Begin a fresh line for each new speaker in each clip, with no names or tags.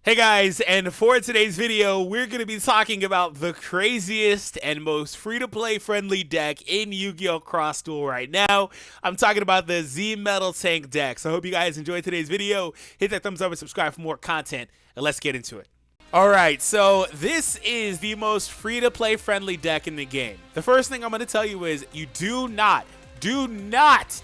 Hey guys, and for today's video, we're going to be talking about the craziest and most free-to-play friendly deck in Yu-Gi-Oh! Cross Duel right now. I'm talking about the Z Metal Tank deck. So I hope you guys enjoyed today's video. Hit that thumbs up and subscribe for more content, and let's get into it. Alright, so this is the most free-to-play friendly deck in the game. The first thing I'm going to tell you is you do not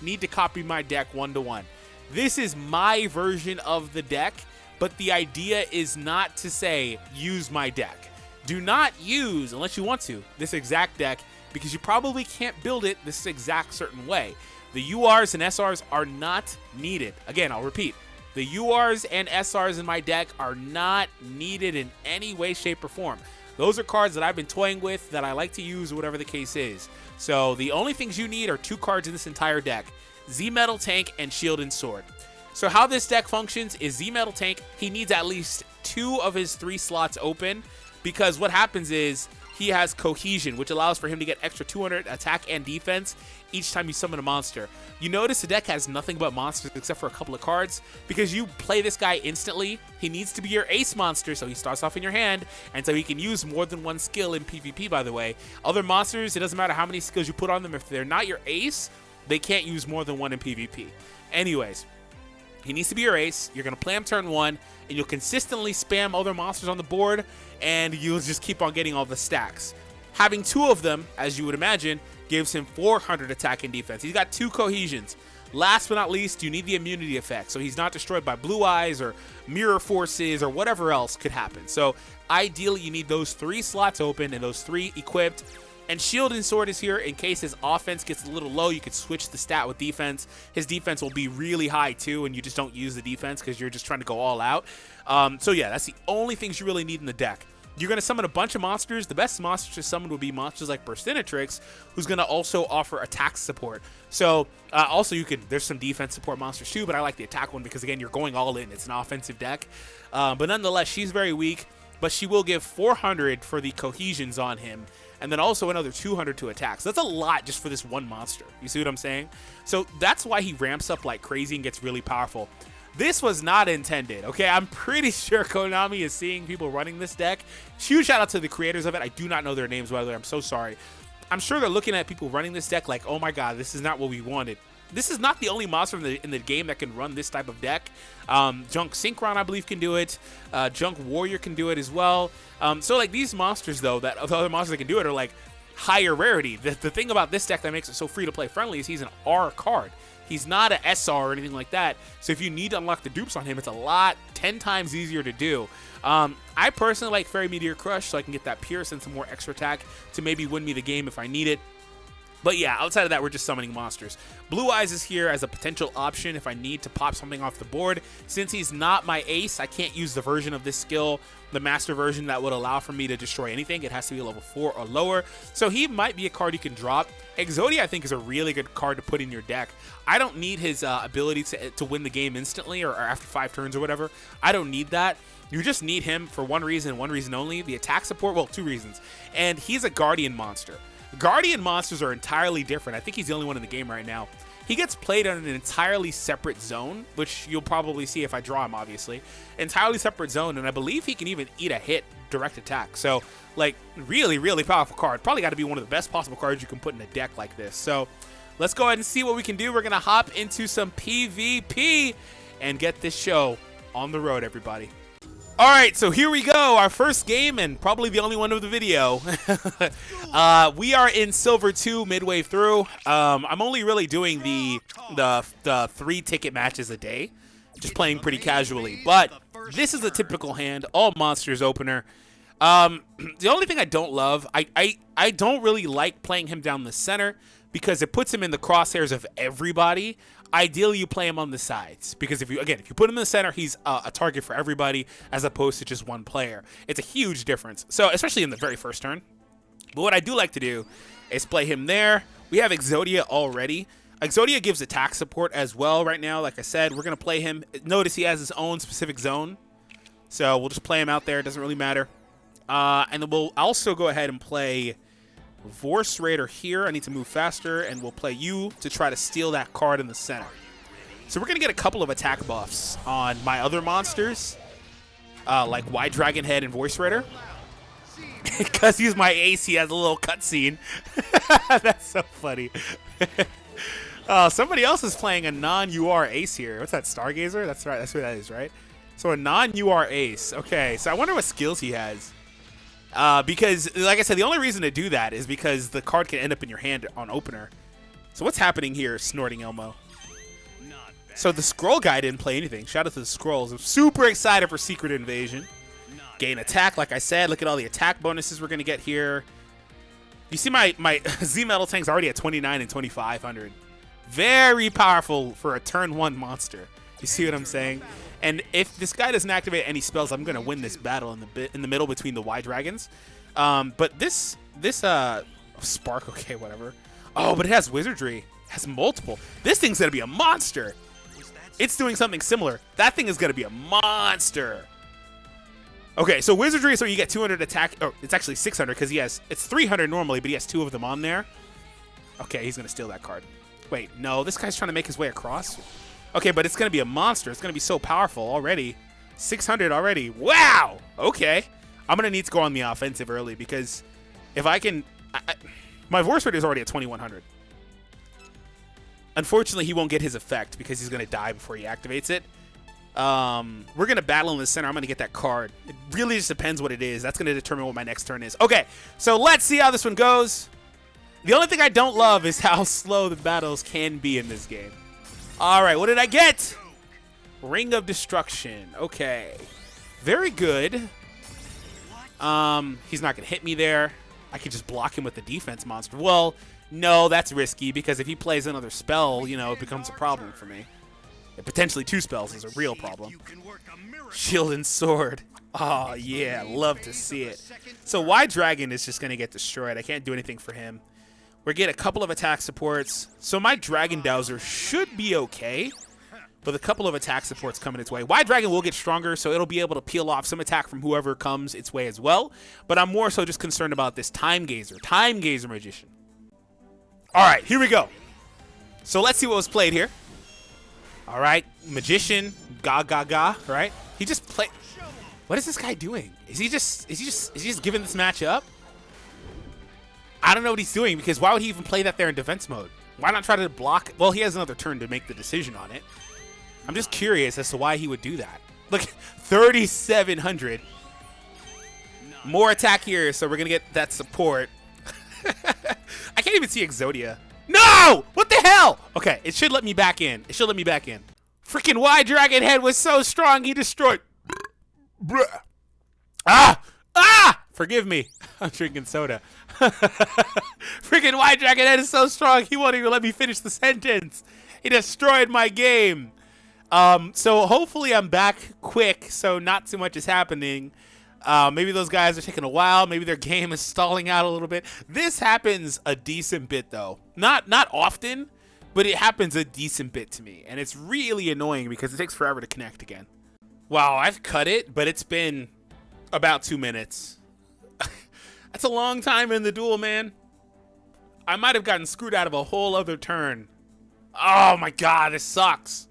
need to copy my deck one-to-one. This is my version of the deck. But the idea is not to say, use my deck. Do not use, unless you want to, this exact deck, because you probably can't build it this exact certain way. The URs and SRs are not needed. Again, I'll repeat. The URs and SRs in my deck are not needed in any way, shape, or form. Those are cards that I've been toying with, that I like to use, whatever the case is. So the only things you need are two cards in this entire deck. Z Metal Tank and Shield and Sword. So how this deck functions is Z Metal Tank, he needs at least 2 of his 3 slots open, because what happens is he has Cohesion, which allows for him to get extra 200 attack and defense each time you summon a monster. You notice the deck has nothing but monsters except for a couple of cards, because you play this guy instantly. He needs to be your ace monster, so he starts off in your hand, and so he can use more than one skill in PvP, by the way. Other monsters, it doesn't matter how many skills you put on them, if they're not your ace, they can't use more than one in PvP. Anyways, he needs to be your ace. You're going to play him turn 1, and you'll consistently spam other monsters on the board, and you'll just keep on getting all the stacks. Having 2 of them, as you would imagine, gives him 400 attack and defense. He's got 2 cohesions. Last but not least, you need the immunity effect, so he's not destroyed by blue eyes or mirror forces or whatever else could happen. So ideally, you need those 3 slots open and those 3 equipped. And Shield and Sword is here in case his offense gets a little low. You could switch the stat with defense. His defense will be really high too, and you just don't use the defense because you're just trying to go all out. So yeah, that's the only things you really need in the deck. You're going to summon a bunch of monsters. The best monsters to summon would be monsters like Burstinatrix, who's going to also offer attack support. So also there's some defense support monsters too, but I like the attack one because again, you're going all in. It's an offensive deck. But nonetheless, she's very weak, but she will give 400 for the cohesions on him, and then also another 200 to attack. So that's a lot just for this one monster. You see what I'm saying? So that's why he ramps up like crazy and gets really powerful. This was not intended, okay? I'm pretty sure Konami is seeing people running this deck. Huge shout out to the creators of it. I do not know their names, by the way. I'm so sorry. I'm sure they're looking at people running this deck like, oh my god, this is not what we wanted. This is not the only monster in the game that can run this type of deck. Junk Synchron, I believe, can do it. Junk Warrior can do it as well. So like these monsters, though, the other monsters that can do it are like higher rarity. The thing about this deck that makes it so free to play friendly is he's an R card. He's not an SR or anything like that. So if you need to unlock the dupes on him, it's a 10 times easier to do. I personally like Fairy Meteor Crush, so I can get that Pierce and some more extra attack to maybe win me the game if I need it. But yeah, outside of that, we're just summoning monsters. Blue Eyes is here as a potential option if I need to pop something off the board. Since he's not my ace, I can't use the version of this skill, the master version, that would allow for me to destroy anything. It has to be level 4 or lower. So he might be a card you can drop. Exodia, I think, is a really good card to put in your deck. I don't need his ability to win the game instantly or after 5 turns or whatever. I don't need that. You just need him for one reason only. The attack support, well, 2 reasons. And he's a Guardian monster. Guardian monsters are entirely different. I think he's the only one in the game right now. He gets played on an entirely separate zone, which you'll probably see if I draw him, obviously. Entirely separate zone, and I believe he can even eat a hit direct attack. So, like, really, really powerful card. Probably got to be one of the best possible cards you can put in a deck like this. So, let's go ahead and see what we can do. We're going to hop into some PvP and get this show on the road, everybody. Alright, so here we go, our first game, and probably the only one of the video. We are in Silver 2 midway through. I'm only really doing the 3 ticket matches a day, just playing pretty casually. But this is a typical hand, all monsters opener. The only thing I don't love, I don't really like playing him down the center, because it puts him in the crosshairs of everybody. Ideally, you play him on the sides, because if you put him in the center, he's a target for everybody as opposed to just one player. It's a huge difference. So especially in the very first turn. But what I do like to do is play him there. We have Exodia already. Exodia gives attack support as well right now. Like I said, we're going to play him. Notice he has his own specific zone. So we'll just play him out there. It doesn't really matter. And then we'll also go ahead and play Vorse Raider here. I need to move faster, and we'll play you to try to steal that card in the center. So we're going to get a couple of attack buffs on my other monsters. like Wide Dragon Head and Voice Ritter. Because he's my ace, he has a little cutscene. That's so funny. Somebody else is playing a non-UR ace here. What's that, Stargazer? That's right, that's what that is, right? So a non-UR ace. Okay, so I wonder what skills he has. Because, like I said, the only reason to do that is because the card can end up in your hand on opener. So what's happening here, Snorting Elmo? So the Scroll guy didn't play anything. Shout out to the Scrolls. I'm super excited for Secret Invasion. Gain attack, like I said. Look at all the attack bonuses we're going to get here. You see my Z Metal Tank's already at 29 and 2500. Very powerful for a turn 1 monster. You see what I'm saying? And if this guy doesn't activate any spells, I'm going to win this battle in the middle between the Y Dragons. But this Spark, okay, whatever. Oh, but it has Wizardry. It has multiple. This thing's going to be a monster. It's doing something similar. That thing is going to be a monster. Okay, so Wizardry, so you get 200 attack. Oh, it's actually 600 because it's 300 normally, but he has 2 of them on there. Okay, he's going to steal that card. Wait, no, this guy's trying to make his way across. Okay, but it's going to be a monster. It's going to be so powerful already. 600 already. Wow! Okay. I'm going to need to go on the offensive early because if I can... my Voice Ritter is already at 2100. Unfortunately, he won't get his effect because he's going to die before he activates it. We're going to battle in the center. I'm going to get that card. It really just depends what it is. That's going to determine what my next turn is. Okay, so let's see how this one goes. The only thing I don't love is how slow the battles can be in this game. All right, what did I get? Ring of Destruction. Okay. Very good. He's not going to hit me there. I could just block him with the defense monster. Well, no, that's risky because if he plays another spell, you know, it becomes a problem for me. And potentially 2 spells is a real problem. Shield and Sword. Oh, yeah, love to see it. So Y Dragon is just going to get destroyed. I can't do anything for him. We're getting a couple of attack supports. So my Dragon Dowser should be okay. With a couple of attack supports coming its way. Y Dragon will get stronger, so it'll be able to peel off some attack from whoever comes its way as well. But I'm more so just concerned about this Time Gazer Magician. All right, here we go. So let's see what was played here. All right, Magician, ga, right? He just played. What is this guy doing? Is he just giving this match up? I don't know what he's doing because why would he even play that there in defense mode? Why not try to block? Well, he has another turn to make the decision on it. I'm just curious as to why he would do that. Look, 3,700. More attack here, so we're going to get that support. I can't even see Exodia. No! What the hell? Okay, it should let me back in. It should let me back in. Freaking Y Dragon Head was so strong, he destroyed. Forgive me. I'm drinking soda. Freaking Y Dragon Head is so strong, he won't even let me finish the sentence. He destroyed my game. So hopefully I'm back quick, so not too much is happening. Maybe those guys are taking a while. Maybe their game is stalling out a little bit. This happens a decent bit, though. Not often, but it happens a decent bit to me. And it's really annoying because it takes forever to connect again. Wow, I've cut it, but it's been about 2 minutes. That's a long time in the duel, man. I might have gotten screwed out of a whole other turn. Oh my god, this sucks.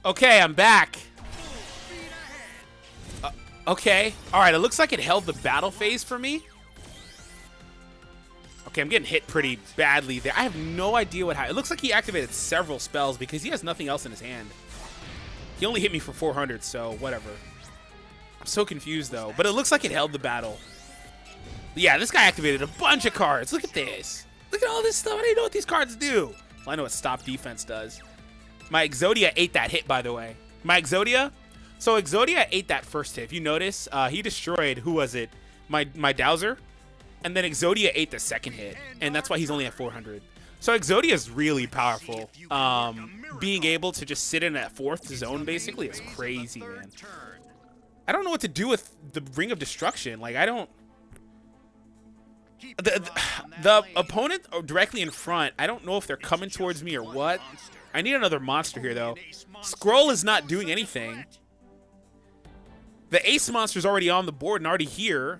Okay, I'm back. Okay. All right, it looks like it held the battle phase for me. Okay, I'm getting hit pretty badly there. I have no idea what happened. It looks like he activated several spells because he has nothing else in his hand. He only hit me for 400, so whatever. I'm so confused, though. But it looks like it held the battle. Yeah, this guy activated a bunch of cards. Look at this. Look at all this stuff. I don't even know what these cards do. Well, I know what Stop Defense does. My Exodia ate that hit, by the way. My Exodia... So Exodia ate that first hit. If you notice, he destroyed, who was it? My Dowser. And then Exodia ate the second hit. And that's why he's only at 400. So Exodia is really powerful. Being able to just sit in that 4th zone, basically, is crazy, man. I don't know what to do with the Ring of Destruction. Like, I don't... The opponent directly in front, I don't know if they're coming towards me or what. I need another monster here, though. Scroll is not doing anything. The ace monster's already on the board and already here.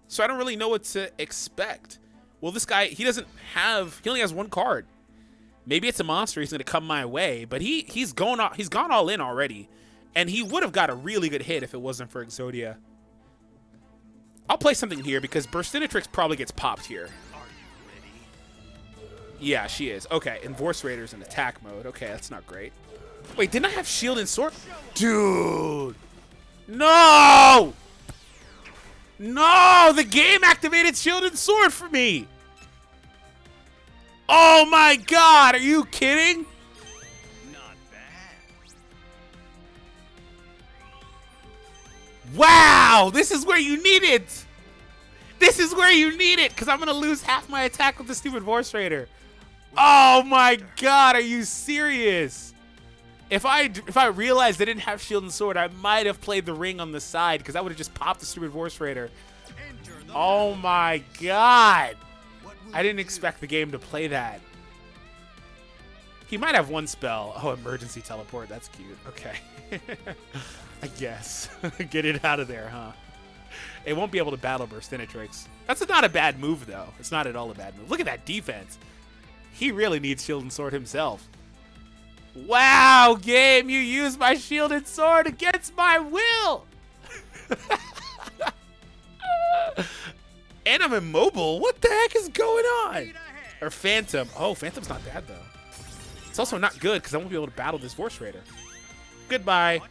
So I don't really know what to expect. Well, this guy, he only has 1 card. Maybe it's a monster, he's going to come my way. But he's gone all in already. And he would have got a really good hit if it wasn't for Exodia. I'll play something here because Burstinatrix probably gets popped here. Yeah, she is. Okay, and Vorse Raider's in attack mode. Okay, that's not great. Wait, didn't I have shield and sword? Dude! No! No! The game activated shield and sword for me! Oh my god! Are you kidding?
Not bad.
Wow! This is where you need it! This is where you need it! Because I'm going to lose half my attack with the stupid Vorse Raider. Oh my god, are you serious? If I realized I didn't have shield and sword, I might have played the ring on the side because I would have just popped the stupid Vorse Raider. Oh my god. I didn't expect the game to play that. He might have one spell. Oh, emergency teleport. That's cute. Okay. I guess. Get it out of there, huh? It won't be able to battle Burstinatrix. That's not a bad move, though. It's not at all a bad move. Look at that defense. He really needs shield and sword himself. Wow, game, you used my shield and sword against my will. And I'm immobile. What the heck is going on? Or Phantom. Oh, Phantom's not bad, though. It's also not good because I won't be able to battle this Vorse Raider. Goodbye.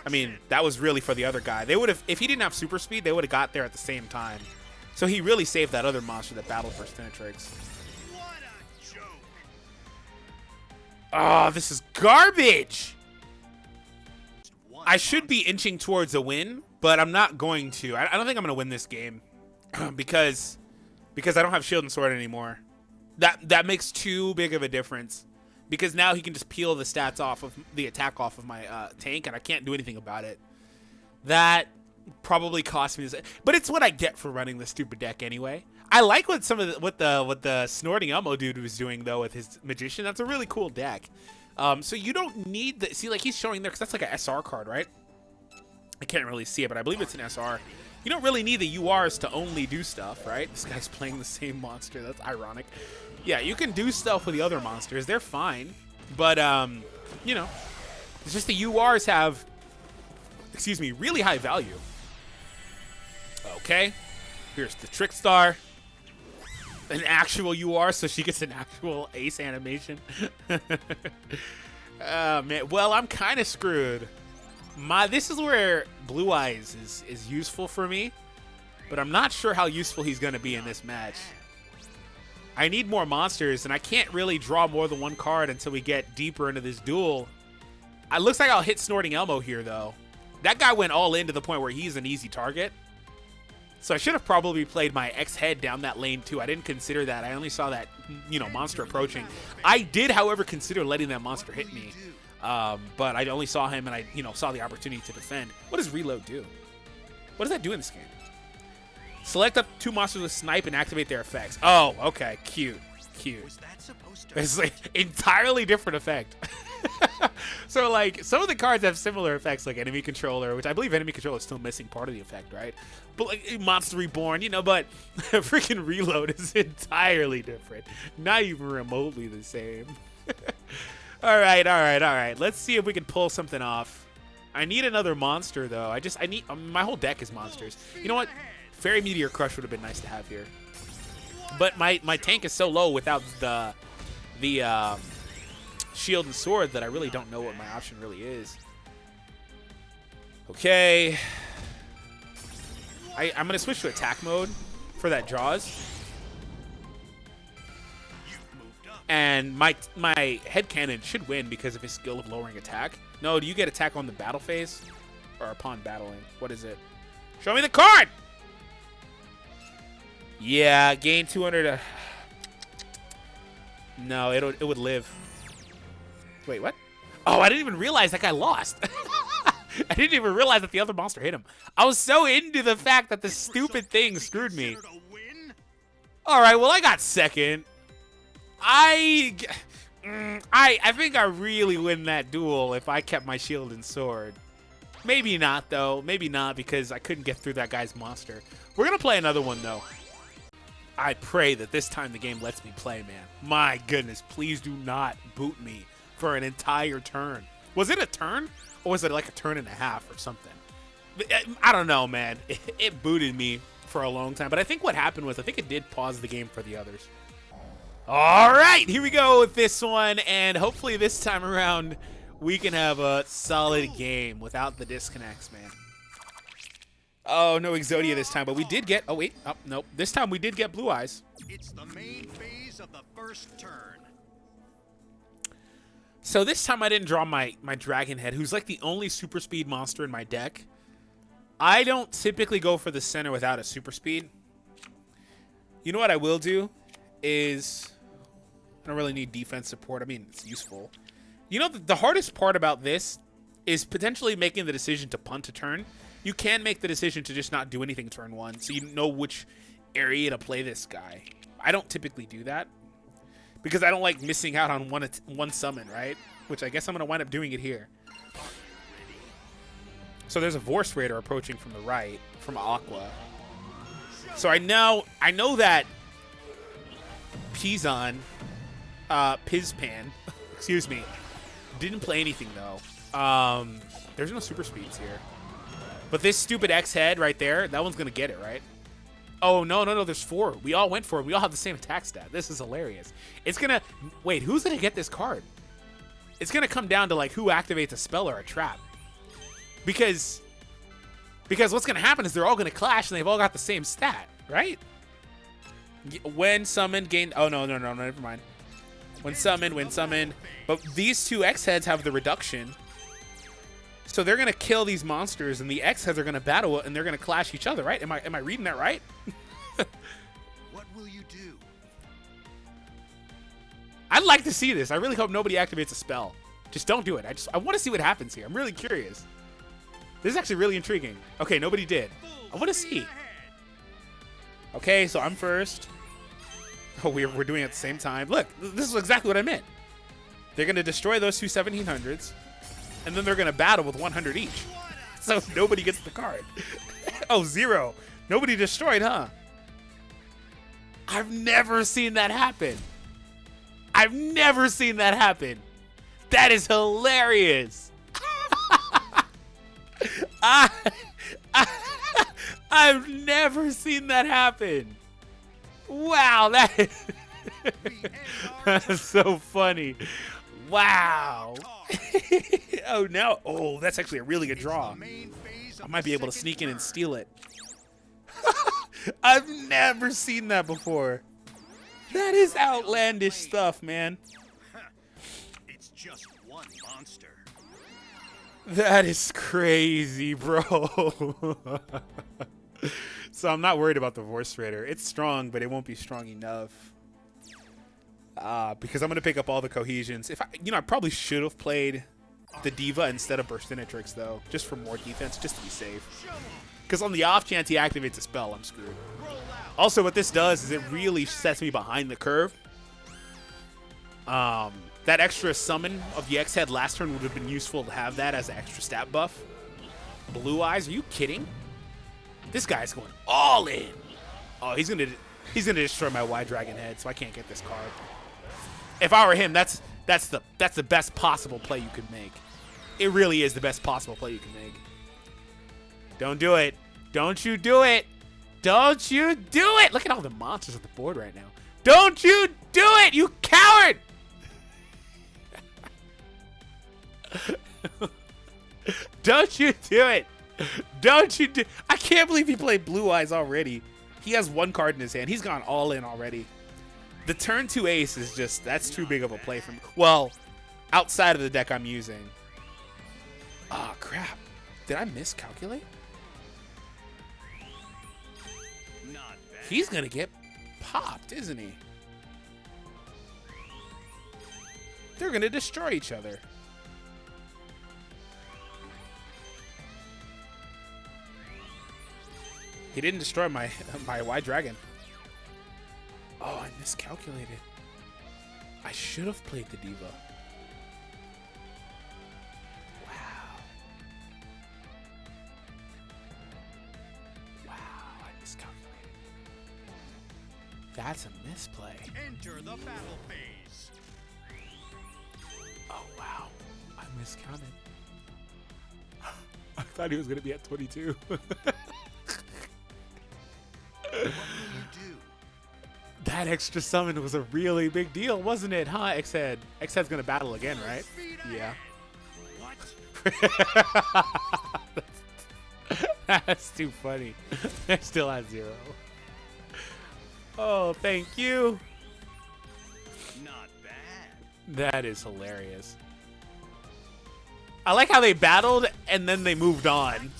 I mean, that was really for the other guy. They would have, if he didn't have super speed, they would have got there at the same time. So he really saved that other monster that battled Burstinatrix. Oh, this is garbage. I should be inching towards a win, but I'm not going to. I don't think I'm going to win this game because I don't have shield and sword anymore. That makes too big of a difference because now he can just peel the stats off of the attack off of my tank, and I can't do anything about it. That probably cost me this, but it's what I get for running this stupid deck anyway. I like what what the Snorting Elmo dude was doing though with his Magician. That's a really cool deck. So you don't need the, see, like he's showing there because that's like a SR card, right? I can't really see it, but I believe it's an SR. You don't really need the URs to only do stuff, right? This guy's playing the same monster. That's ironic. Yeah, you can do stuff with the other monsters. They're fine, but you know, it's just the URs have, excuse me, really high value. Okay, here's the Trickstar. An actual UR, so she gets an actual ace animation. Man, well, I'm kind of screwed. This is where Blue Eyes is useful for me, but I'm not sure how useful he's going to be in this match. I need more monsters, and I can't really draw more than one card until we get deeper into this duel. It looks like I'll hit Snorting Elmo here, though. That guy went all in to the point where he's an easy target. So I should have probably played my X-Head down that lane, too. I didn't consider that. I only saw that, you know, monster approaching. I did, however, consider letting that monster hit me. But I only saw him, and I, you know, saw the opportunity to defend. What does Reload do? What does that do in this game? Select up 2 monsters with Snipe and activate their effects. Oh, okay. Cute. Cute. It's like entirely different effect. So, like, some of the cards have similar effects, like Enemy Controller, which I believe Enemy Controller is still missing part of the effect, right? But, like, Monster Reborn, you know, but freaking Reload is entirely different. Not even remotely the same. All right. Let's see if we can pull something off. I need another monster, though. I need, my whole deck is monsters. You know what? Fairy Meteor Crush would have been nice to have here. But my tank is so low without the shield and sword that I really don't know what my option really is. Okay. I'm going to switch to attack mode for that draws. And my headcanon should win because of his skill of lowering attack. No, do you get attack on the battle phase? Or upon battling? What is it? Show me the card! Yeah, gain 200. No, it would live. Wait, what? Oh, I didn't even realize that guy lost. I didn't even realize that the other monster hit him. I was so into the fact that the stupid thing screwed me. All right, well, I got second. I think I really win that duel if I kept my shield and sword. Maybe not, though. Maybe not because I couldn't get through that guy's monster. We're going to play another one, though. I pray that this time the game lets me play, man. My goodness, please do not boot me for an entire turn. Was it a turn? Or was it like a turn and a half or something? I don't know, man. It booted me for a long time. But I think what happened was I think it did pause the game for the others. All right, here we go with this one. And hopefully this time around, we can have a solid game without the disconnects, man. Oh, no Exodia this time. But we did get... Oh, wait. Oh, nope. This time we did get Blue Eyes.
It's the main phase of the first turn.
So this time I didn't draw my Dragon Head, who's like the only super speed monster in my deck. I don't typically go for the center without a super speed. You know what I will do is... I don't really need defense support. I mean, it's useful. You know, the hardest part about this is potentially making the decision to punt a turn. You can make the decision to just not do anything turn one, so you know which area to play this guy. I don't typically do that, because I don't like missing out on one summon, right? Which I guess I'm going to wind up doing it here. So there's a Vorse Raider approaching from the right, from Aqua. So I know that Pizpan, excuse me, didn't play anything though. There's no super speeds here. But this stupid X head right there, that one's going to get it, right? Oh, no, there's 4. We all went for it. We all have the same attack stat. This is hilarious. It's going to... Wait, who's going to get this card? It's going to come down to, like, who activates a spell or a trap. Because what's going to happen is they're all going to clash, and they've all got the same stat, right? When summoned, gain... Oh, no, never mind. When summoned. But these two X-heads have the reduction. So they're going to kill these monsters, and the X-heads are going to battle, and they're going to clash each other, right? Am I reading that right?
What will you do?
I'd like to see this. I really hope nobody activates a spell. Just don't do it. I want to see what happens here. I'm really curious. This is actually really intriguing. Okay, nobody did. I want to see. Okay, so I'm first. Oh, we're doing it at the same time. Look, this is exactly what I meant. They're going to destroy those two 1700s. And then they're going to battle with 100 each. So nobody gets the card. Oh, 0. Nobody destroyed, huh? I've never seen that happen. I've never seen that happen. That is hilarious. I've never seen that happen. Wow, that's so funny. Wow. Oh, that's actually a really good draw. I might be able to sneak in and steal it. I've never seen that before. That is outlandish stuff, man.
It's just one monster.
That is crazy, bro. So I'm not worried about the Vorse Raider. It's strong, but it won't be strong enough. Because I'm going to pick up all the cohesions. I probably should have played the Diva instead of Burstinatrix, though, just for more defense, just to be safe. Because on the off chance he activates a spell, I'm screwed. Also, what this does is it really sets me behind the curve. That extra summon of the X-Head last turn would have been useful to have that as an extra stat buff. Blue Eyes, are you kidding? This guy's going all in. Oh, he's gonna destroy my Y Dragon Head, so I can't get this card. If I were him, that's the best possible play you could make. It really is the best possible play you can make. Don't do it. Don't you do it. Don't you do it. Look at all the monsters on the board right now. Don't you do it, you coward. Don't you do it. Don't you do... I can't believe he played Blue Eyes already. He has one card in his hand. He's gone all in already. The turn 2 ace is just... That's too big of a play for me. Well, outside of the deck I'm using. Oh, crap. Did I miscalculate?
Not bad.
He's going to get popped, isn't he? They're going to destroy each other. He didn't destroy my Y Dragon. Oh, I miscalculated. I should have played the Diva. Wow. Wow, I miscalculated. That's a misplay.
Enter the battle phase.
Oh, wow. I miscounted. I thought he was going to be at 22.
What will you do?
That extra summon was a really big deal, wasn't it, huh, X-Head? X-Head's going to battle again, right?
Speed
Yeah.
ahead. What?
That's too funny. They're still at 0. Oh, thank you.
Not bad.
That is hilarious. I like how they battled and then they moved on.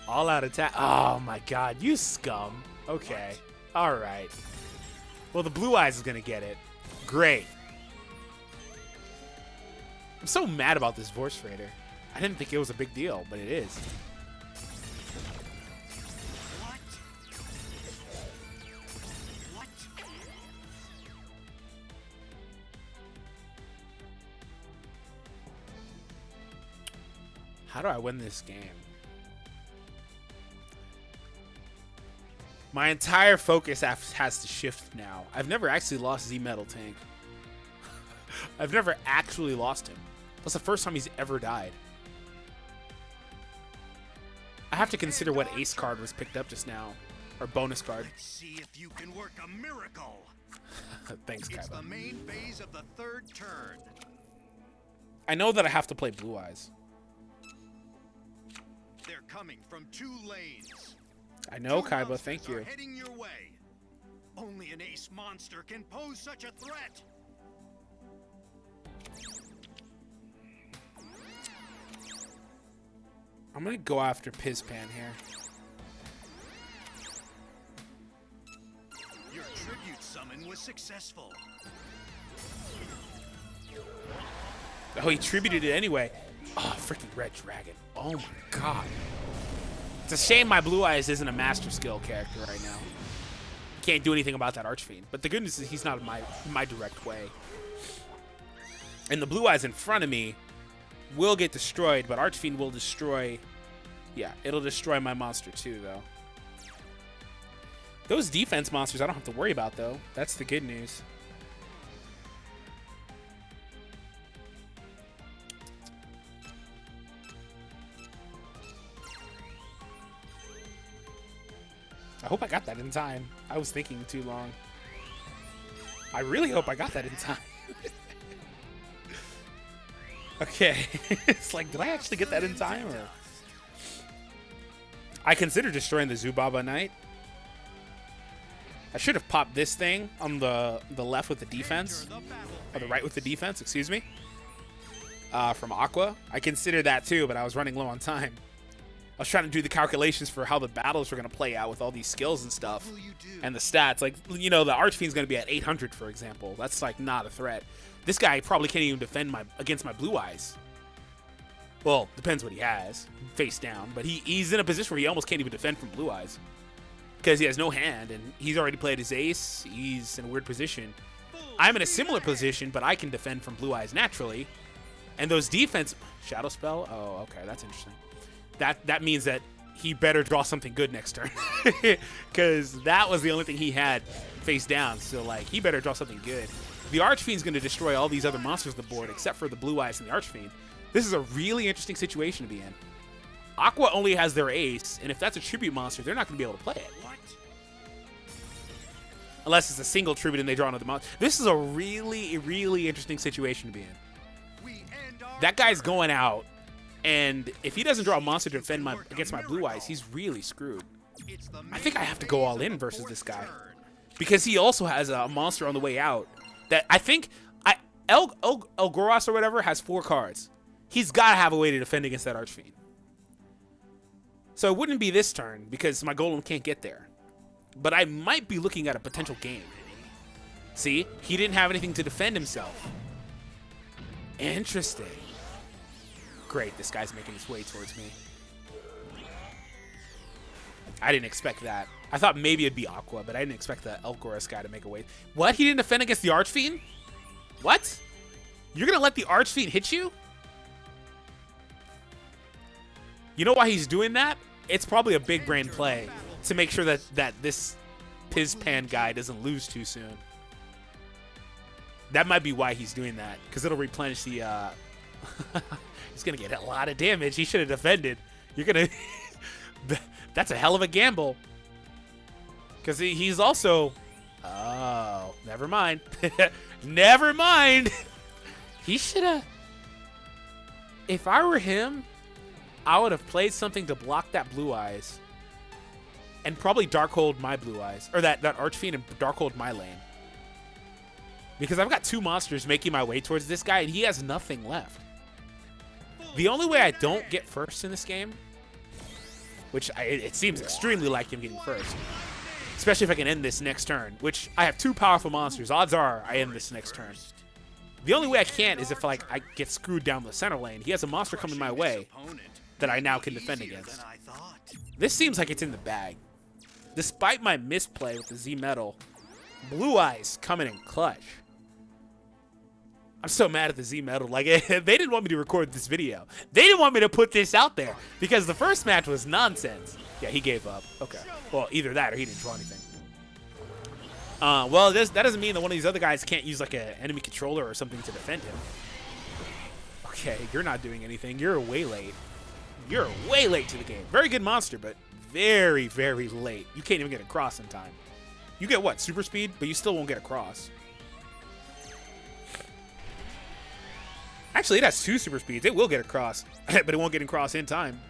All out attack. Oh my god, you scum. Okay. Alright. Well, the Blue Eyes is going to get it. Great. I'm so mad about this Vorce Raider. I didn't think it was a big deal, but it is.
What? What?
How do I win this game? My entire focus has to shift now. I've never actually lost Z-Metal Tank. I've never actually lost him. That's the first time he's ever died. I have to consider what ace card was picked up just now. Or bonus card.
Let's see if you can work a miracle.
Thanks,
It's the
Kaiba.
main phase of the third turn.
I know that I have to play Blue Eyes.
They're coming from 2 lanes.
I know,
2
Kaiba.
monsters
Thank
are
you.
heading your way. Only an ace monster can pose such a threat.
I'm going to go after Pizpan here.
Your tribute summon was successful.
Oh, he tributed it anyway. Oh, freaking Red Dragon. Oh my god. It's a shame my Blue Eyes isn't a master skill character right now. Can't do anything about that Archfiend. But the good news is he's not in my direct way. And the Blue Eyes in front of me will get destroyed, but Archfiend will destroy... Yeah, it'll destroy my monster too, though. Those defense monsters I don't have to worry about, though. That's the good news. I hope I got that in time. I was thinking too long. I really hope I got that in time. Okay. It's like, did I actually get that in time? Or... I considered destroying the Zubaba Knight. I should have popped this thing on the left with the defense. Or the right with the defense, excuse me. From Aqua. I considered that too, but I was running low on time. I was trying to do the calculations for how the battles were going to play out with all these skills and stuff. And the stats. Like, you know, the Archfiend's going to be at 800, for example. That's, like, not a threat. This guy probably can't even defend against my Blue Eyes. Well, depends what he has. Face down. But he's in a position where he almost can't even defend from Blue Eyes. Because he has no hand, and he's already played his ace. He's in a weird position. I'm in a similar position, but I can defend from Blue Eyes naturally. And those defense... Shadow Spell? Oh, okay. That's interesting. That means that he better draw something good next turn. Because that was the only thing he had face down. So, like, he better draw something good. The Archfiend's going to destroy all these other monsters on the board, except for the Blue Eyes and the Archfiend. This is a really interesting situation to be in. Aqua only has their ace, and if that's a tribute monster, they're not going to be able to play it.
What?
Unless it's a single tribute and they draw another monster. This is a really, really interesting situation to be in.
We end our
That guy's
turn.
going out, and if he doesn't draw a monster to defend against my Blue Eyes, he's really screwed.
It's the
I think I
main
have to go all
phase of
in
the
versus
fourth
this guy.
turn.
Because he also has a monster on the way out that I think Elgoras or whatever has 4 cards. He's got to have a way to defend against that Archfiend. So it wouldn't be this turn because my Golem can't get there. But I might be looking at a potential game. See? He didn't have anything to defend himself. Interesting. Great, this guy's making his way towards me. I didn't expect that. I thought maybe it'd be Aqua, but I didn't expect the Elgoras guy to make a way. What? He didn't defend against the Archfiend? What? You're going to let the Archfiend hit you? You know why he's doing that? It's probably a big brain play to make sure that this Pizpan guy doesn't lose too soon. That might be why he's doing that, because it'll replenish the, he's going to get a lot of damage. He should have defended. You're going to, that's a hell of a gamble. Because he's also, oh, never mind. Never mind. He should have, if I were him, I would have played something to block that Blue Eyes. And probably Darkhold my Blue Eyes. Or that Archfiend and Darkhold my lane. Because I've got 2 monsters making my way towards this guy, and he has nothing left. The only way I don't get first in this game, which it seems extremely likely I'm getting first, especially if I can end this next turn, which I have 2 powerful monsters. Odds are I end this next turn. The only way I can't is if like I get screwed down the center lane. He has a monster coming my way that I now can defend against. This seems like it's in the bag. Despite my misplay with the Z Metal, Blue Eyes coming in clutch. I'm so mad at the Z Metal. Like, they didn't want me to record this video. They didn't want me to put this out there because the first match was nonsense. Yeah, he gave up. Okay. Well, either that or he didn't draw anything. Well, that doesn't mean that one of these other guys can't use like an enemy controller or something to defend him. Okay, you're not doing anything. You're way late. You're way late to the game. Very good monster, but very, very late. You can't even get across in time. You get what? Super speed, but you still won't get across. Actually, it has 2 super speeds. It will get across, but it won't get across in time.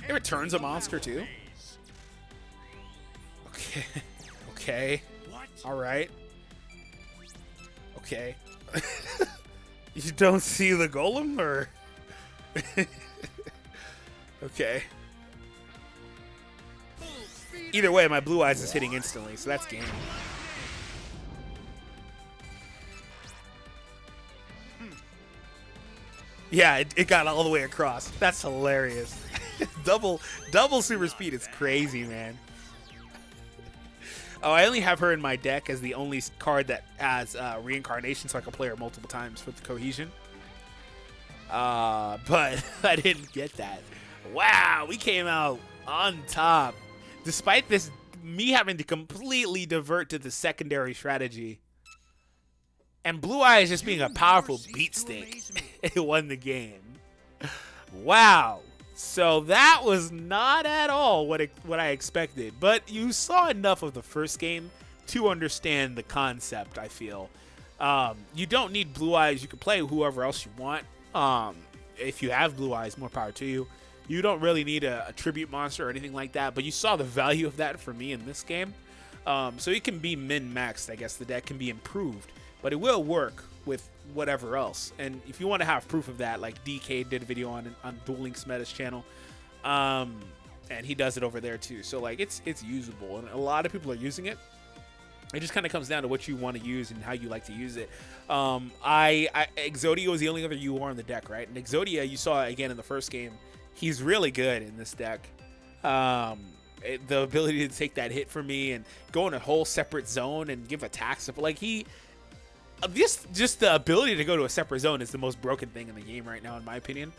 It returns a monster too. Okay. Okay. All right. Okay. You don't see the golem, or? Okay. Either way, my Blue Eyes is hitting instantly, so that's game. Yeah, it got all the way across. That's hilarious. double super speed is crazy, man. Oh, I only have her in my deck as the only card that has reincarnation, so I can play her multiple times with cohesion. But I didn't get that. Wow, we came out on top. Despite this, me having to completely divert to the secondary strategy. And Blue Eyes just being a powerful beat stick. It won the game. Wow. So that was not at all what I expected. But you saw enough of the first game to understand the concept, I feel. You don't need Blue Eyes. You can play whoever else you want. If you have Blue Eyes, more power to you. You don't really need a tribute monster or anything like that. But you saw the value of that for me in this game. So it can be min-maxed, I guess. The deck can be improved. But it will work with whatever else. And if you want to have proof of that, like DK did a video on Duel Links Meta's channel. And he does it over there too. So like it's usable. And a lot of people are using it. It just kind of comes down to what you want to use and how you like to use it. Yugioh is the only other UR in the deck, right? And Yugioh, you saw again in the first game, he's really good in this deck. The ability to take that hit for me and go in a whole separate zone and give attacks. Like just the ability to go to a separate zone is the most broken thing in the game right now, in my opinion.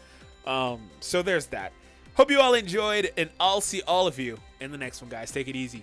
So there's that. Hope you all enjoyed, and I'll see all of you in the next one, guys. Take it easy.